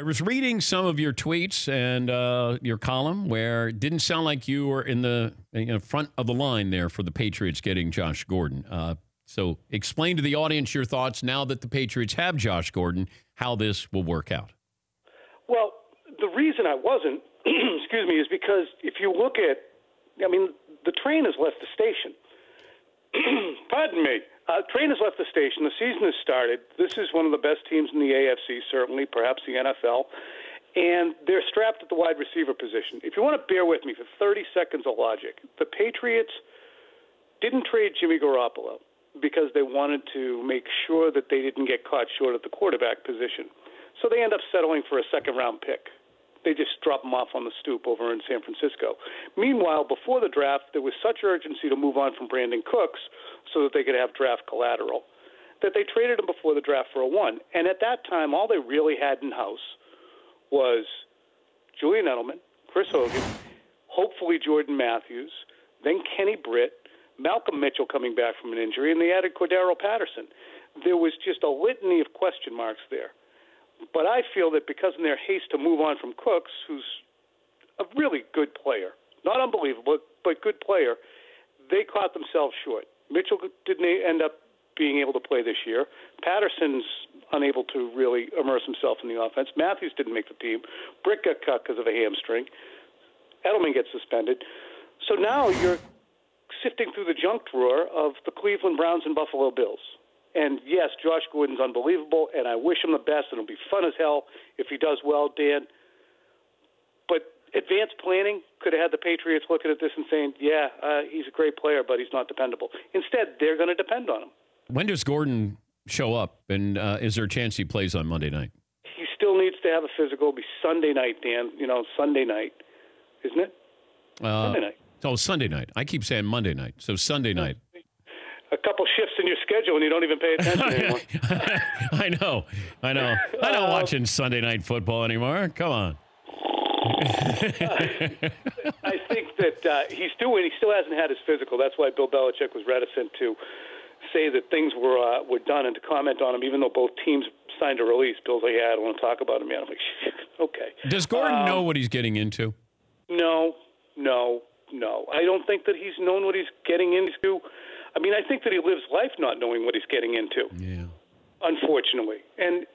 I was reading some of your tweets and your column where it didn't sound like you were in the front of the line there for the Patriots getting Josh Gordon. So explain to the audience your thoughts now that the Patriots have Josh Gordon, how this will work out. Well, the reason I wasn't, excuse me, is because if you look at, the train has left the station. Pardon me. Train has left the station. The season has started. This is one of the best teams in the AFC, certainly, perhaps the NFL. And they're strapped at the wide receiver position. If you want to bear with me for 30 seconds of logic, the Patriots didn't trade Jimmy Garoppolo because they wanted to make sure that they didn't get caught short at the quarterback position. So they end up settling for a second-round pick. They just drop him off on the stoop over in San Francisco. Meanwhile, before the draft, there was such urgency to move on from Brandon Cooks so that they could have draft collateral that they traded him before the draft for a 1. And at that time, all they really had in-house was Julian Edelman, Chris Hogan, hopefully Jordan Matthews, then Kenny Britt, Malcolm Mitchell coming back from an injury, and they added Cordero Patterson. There was just a litany of question marks there. But I feel that because in their haste to move on from Cooks, who's a really good player, not unbelievable, but good player, they caught themselves short. Mitchell didn't end up being able to play this year. Patterson's unable to really immerse himself in the offense. Matthews didn't make the team. Britt got cut because of a hamstring. Edelman gets suspended. So now you're sifting through the junk drawer of the Cleveland Browns and Buffalo Bills. And, yes, Josh Gordon's unbelievable, and I wish him the best, and it'll be fun as hell if he does well, Dan. But advanced planning could have had the Patriots looking at this and saying, he's a great player, but he's not dependable. Instead, they're going to depend on him. When does Gordon show up, and is there a chance he plays on Monday night? He still needs to have a physical. It'll be Sunday night, Dan. Sunday night, isn't it? Sunday night. Oh, Sunday night. I keep saying Monday night, so Sunday night. A couple shifts in your schedule and you don't even pay attention anymore. I know. I'm not watching Sunday Night Football anymore. Come on. I think that he still hasn't had his physical. That's why Bill Belichick was reticent to say that things were done and to comment on him, even though both teams signed a release. Bill's like, I don't want to talk about him, man. I'm like, okay. Does Gordon know what he's getting into? No. I don't think that he's known what he's getting into. I think that he lives life not knowing what he's getting into. Yeah. Unfortunately. And,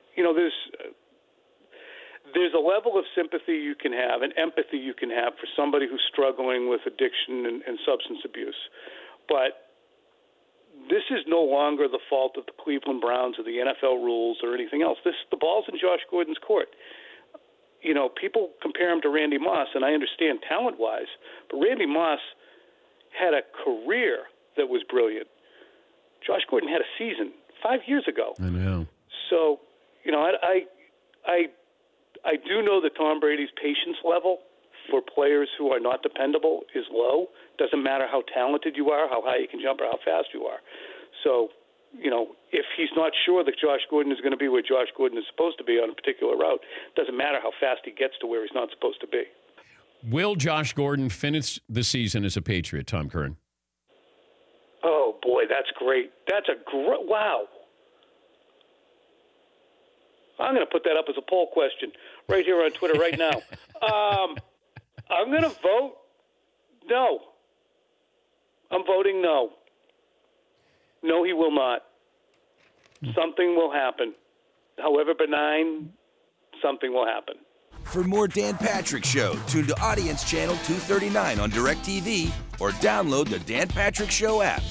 there's a level of sympathy you can have and empathy you can have for somebody who's struggling with addiction and substance abuse. But this is no longer the fault of the Cleveland Browns or the NFL rules or anything else. The ball's in Josh Gordon's court. People compare him to Randy Moss, and I understand talent-wise, but Randy Moss had a career that was brilliant. Josh Gordon had a season 5 years ago. I know. So, I do know that Tom Brady's patience level for players who are not dependable is low. Doesn't matter how talented you are, how high you can jump, or how fast you are. So, if he's not sure that Josh Gordon is going to be where Josh Gordon is supposed to be on a particular route, doesn't matter how fast he gets to where he's not supposed to be. Will Josh Gordon finish the season as a Patriot, Tom Curran? Oh, boy, that's great. That's a great – wow. I'm going to put that up as a poll question right here on Twitter right now. I'm going to vote no. I'm voting no. No, he will not. Something will happen. However benign, something will happen. For more Dan Patrick Show, tune to Audience Channel 239 on DirecTV or download the Dan Patrick Show app.